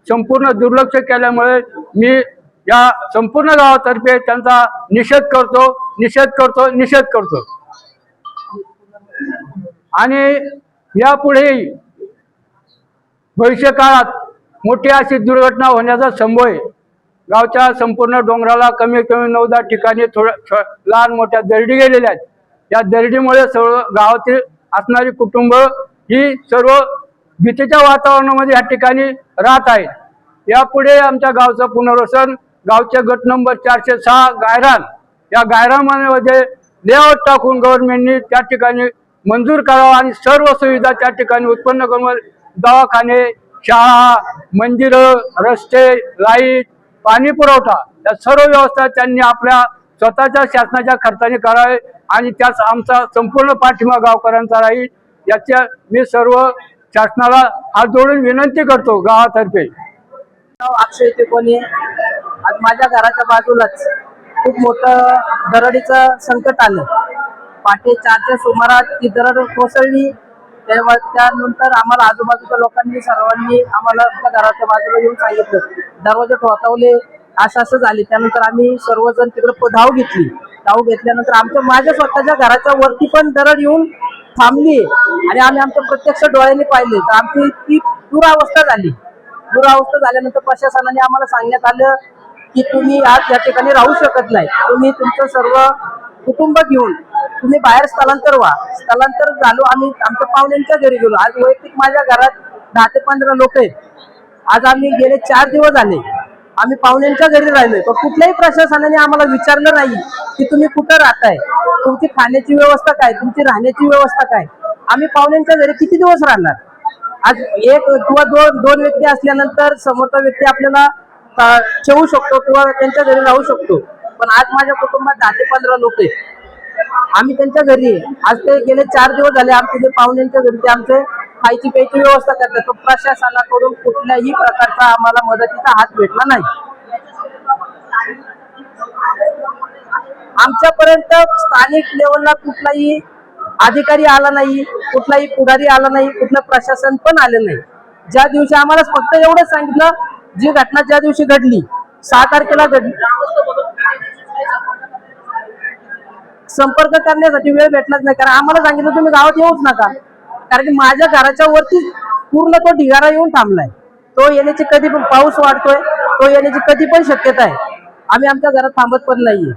संपूर्ण दुर्लक्ष केल्यामुळे मी या संपूर्ण गावातर्फे त्यांचा निषेध करतो आणि यापुढेही भविष्य काळात मोठी अशी दुर्घटना होण्याचा संभव आहे। गावच्या संपूर्ण डोंगराला कमी कमी 9-10 ठिकाणी लहान मोठ्या दरडी गेलेल्या आहेत। या दरडीमुळे सर्व गावातील असणारी कुटुंब ही सर्व भीतीच्या वातावरणामध्ये या ठिकाणी राहत आहेत। यापुढे आमच्या गावचं पुनर्वसन गावचे गट नंबर 406 गायरान या गायरानमध्ये लेआउट टाकून गव्हर्नमेंटने त्या ठिकाणी मंजूर करावा आणि सर्व सुविधा त्या ठिकाणी उत्पन्न करून दवाखाने, शाळा, मंदिरं, रस्ते, लाईट, पाणी पुरवठा या सर्व व्यवस्था त्यांनी आपल्या स्वतःच्या शासनाच्या खर्चाने करावे आणि त्यास आमचा संपूर्ण पाठिंबा गावकऱ्यांचा राहील। याच्या मी सर्व शासनाला हात जोडून विनंती करतो गावातर्फे। अक्षय त्रिकोणी आज माझ्या घराच्या बाजूलाच खूप मोठं दरडीचं संकट आलं। पहाटे 4च्या सुमारास ती दरड कोसळली। त्यानंतर आम्हाला आजूबाजूच्या लोकांनी सर्वांनी आम्हाला घराच्या बाजूला येऊन सांगितलं, दरवाजे ठोठावले, असं झाले। त्यानंतर आम्ही सर्वजण तिकडे धाव घेतल्यानंतर माझ्या स्वतःच्या घराच्या वरती पण दरड येऊन थांबली आणि आम्ही आमच्या प्रत्यक्ष डोळ्यांनी पाहिले तर आमची ती दुरावस्था झाल्यानंतर प्रशासनाने आम्हाला सांगण्यात आलं की तुम्ही आज या ठिकाणी राहू शकत नाही, तुम्ही तुमचं सर्व कुटुंब घेऊन तुम्ही बाहेर स्थलांतर झालो। आम्ही आमच्या पाहुण्यांच्या घरी गेलो। आज वैयक्तिक माझ्या घरात 10 ते 15 लोक आहेत। आज आम्ही गेले 4 दिवस झाले आम्ही पाहुण्यांच्या घरी राहिलोय, पण कुठल्याही प्रशासनाने आम्हाला विचारलं नाही की तुम्ही कुठं राहताय, तुमची खाण्याची व्यवस्था काय, तुमची राहण्याची व्यवस्था काय। आम्ही पाहुण्यांच्या घरी किती दिवस राहणार? आज एक किंवा दोन व्यक्ती असल्यानंतर समोरचा व्यक्ती आपल्याला ठेवू शकतो किंवा त्यांच्या घरी राहू शकतो, पण आज माझ्या कुटुंबात 10 ते 15 लोक आहेत। आम्ही त्यांच्या घरी आज ते गेले 4 दिवस झाले आमचे जे पाहुण्यांच्या घरी ते आमचे खायची प्यायची व्यवस्था करतात, तो प्रशासनाकडून कुठल्याही प्रकारचा आम्हाला मदतीचा हात भेटला नाही। आमच्यापर्यंत स्थानिक लेवलला कुठलाही अधिकारी आला नाही, कुठलाही पुढारी आला नाही, कुठलं प्रशासन पण आलं नाही। ज्या दिवशी आम्हाला फक्त एवढंच सांगितलं, जी घटना ज्या दिवशी घडली 6 तारखेला घडली, संपर्क करण्यासाठी वेळ भेटलाच नाही, कारण आम्हाला सांगितलं तुम्ही गावात येऊच नका, कारण की माझ्या घराच्या वरती पूर्ण तो ढिगारा येऊन थांबलाय। तो येण्याची कधी पण पाऊस वाढतोय, तो येण्याची कधी पण शक्यता आहे। आम्ही आमच्या घरात थांबत पण नाहीये।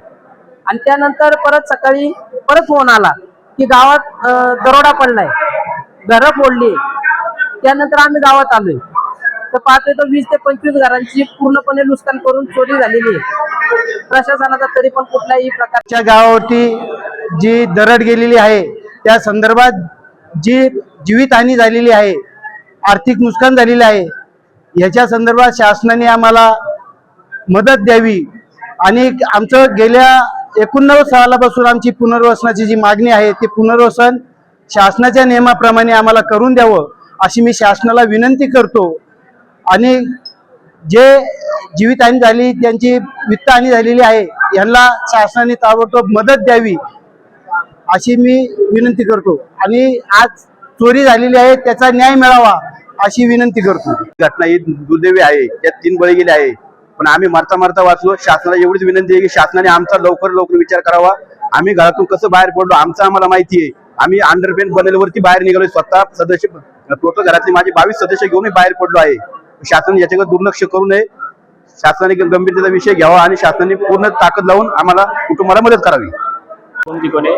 आणि त्यानंतर परत सकाळी परत फोन आला की गावात दरोडा पडलाय, घरं फोडली। त्यानंतर आम्ही गावात आलोय तर पाहतोय तर 20 ते 25 घरांची पूर्णपणे नुकसान करून चोरी झालेली आहे। प्रशासनाचा तरी पण कुठल्याही प्रकारच्या गावावरती जी दरड गेलेली आहे त्या संदर्भात जी जीवितहानी झालेली आहे, आर्थिक नुकसान झालेले आहे, याच्या संदर्भात शासनाने आम्हाला मदत द्यावी आणि आमचं गेल्या 89 सालापासून आमची पुनर्वसनाची जी मागणी आहे ते पुनर्वसन शासनाच्या नियमाप्रमाणे आम्हाला करून द्यावं अशी मी शासनाला विनंती करतो। आणि जे जीवितहानी झाली, त्यांची वित्तहानी झालेली आहे, यांना शासनाने ताबडतोब मदत द्यावी अशी मी विनंती करतो। आणि आज चोरी झालेली आहे त्याचा न्याय मिळावा अशी विनंती करतो। घटना ही दुर्दैवी आहे, त्यात 3 बळी गेले आहे, पण आम्ही मरता वाचलो। शासनाला एवढीच विनंती आहे की शासनाने आमचा लवकर विचार करावा। आम्ही घरातून कसं बाहेर पडलो आमचं आम्हाला माहिती आहे। आम्ही अंडरपेंट बनवल्यावरती बाहेर निघालोय, स्वतः सदस्य टोटल घरातले माझे 22 सदस्य घेऊन बाहेर पडलो आहे। शासन याच्याकडे दुर्लक्ष करू नये, शासनाने गंभीरतेचा विषय घ्यावा आणि शासनाने पूर्ण ताकद लावून आम्हाला कुटुंबाला मदत करावी। तिकोने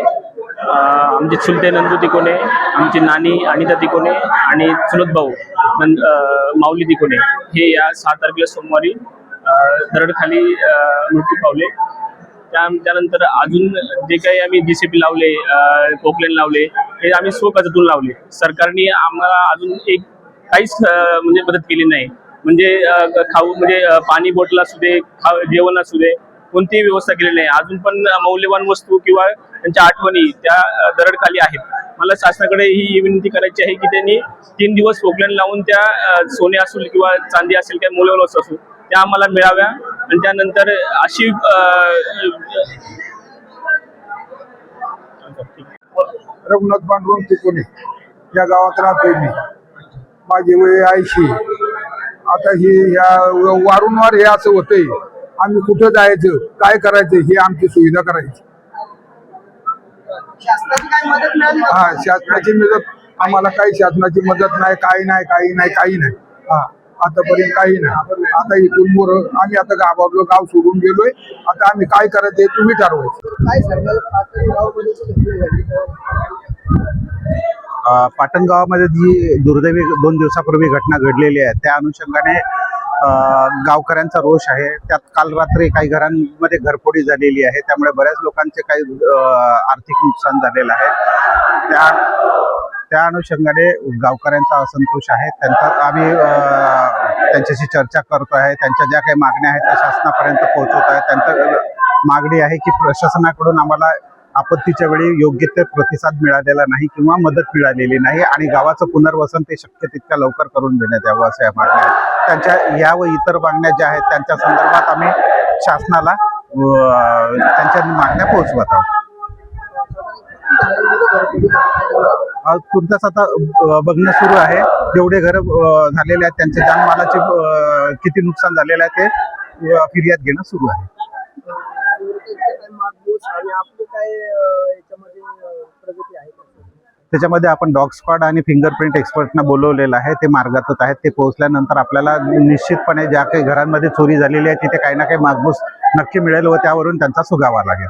आमचे चुलते नंदू तिकोने, आमची नानी अनिता तिकोने आणि चुलत भाऊ माऊली तिकोने हे या 6 तारखेला सोमवारी दरडखाली मृत्यू पावले। त्यानंतर अजून जे काही आम्ही JCB लावले, पोकलेन लावले, हे आम्ही स्वखर्चातून लावले। सरकारने आम्हाला अजून काहीच म्हणजे मदत केली नाही, म्हणजे खाऊ म्हणजे पाणी बॉटल असू दे, जेवण असू दे, कोणतीही व्यवस्था केली नाही। अजून पण मौल्यवान वस्तू किंवा त्यांच्या आठवणी त्या दरडखाली आहेत। मला शासनाकडे ही विनंती करायची आहे की त्यांनी 3 दिवस पोकलेन लावून त्या सोने असेल किंवा चांदी असेल किंवा मौल्यवान वस्तू असेल त्या आम्हाला मिळाव्या आणि त्यानंतर अशी रघुनाथ पांडुरंग तिकोने या गावात राहतोय मी। माझे वय 80 आता हे या वारंवार हे असं होतंय. आम्ही कुठं जायचं, काय करायचं, ही आमची सुविधा करायची. शासनाची काही मदत मिळाली का? हा, शासनाची मदत आम्हाला काही शासनाची मदत नाही, काही नाही. हा, आतापर्यंत काही नाही. आता इथून मोर आम्ही आता गावातलं गाव सोडून गेलोय. आता आम्ही काय करायचं हे तुम्ही ठरवायचं. काय सांगाल पाटण गावामध्ये जी घटना घडली पाटण गावामध्ये जी दुर्दैवी 2 दिवसापूर्वी घटना घडलेली आहे त्या अनुषंगाने गावकऱ्यांचा रोष आहे. त्यात काल रात्री काही घरांमध्ये घरफोडी झालेली आहे, त्यामुळे बऱ्याच लोकांचे काही आर्थिक नुकसान झालेलं आहे. त्या अनुषंगाने गावकऱ्यांचा असंतोष आहे. आम्ही त्यांच्याशी चर्चा करतो आहे. त्यांच्या ज्या काही मागण्या आहेत त्या शासनापर्यंत पोहोचवत आहे. त्यांच्या मागणी आहे की प्रशासनाकडून आम्हाला आपत्तीच्या वेळी योग्य ते प्रतिसाद मिळालेला नाही किंवा मदत मिळालेली नाही आणि गावाचं पुनर्वसन ते शक्य तितक्या लवकर करून देण्यात यावं अशा मागण्या आहेत. त्यांच्या या व इतर मागण्या ज्या आहेत त्यांच्या संदर्भात आम्ही शासनाला त्यांच्या मागण्या पोहोचवत आहोत. तुर्तास आता बघणं सुरू आहे. जेवढे घर झालेले आहेत त्यांच्या जानमालाचे किती नुकसान झालेलं आहे ते फिर्याद घेणं सुरू आहे. त्याच्यामध्ये आपण डॉग स्क्वॉड आणि फिंगरप्रिंट एक्सपर्टना बोलवलेलं आहे. ते मार्गातच आहेत. ते पोहोचल्यानंतर आपल्याला निश्चितपणे ज्या काही घरांमध्ये चोरी झालेली आहे तिथे काही ना काही मागमूस नक्की मिळेल व त्यावरून त्यांचा सुगावा लागेल.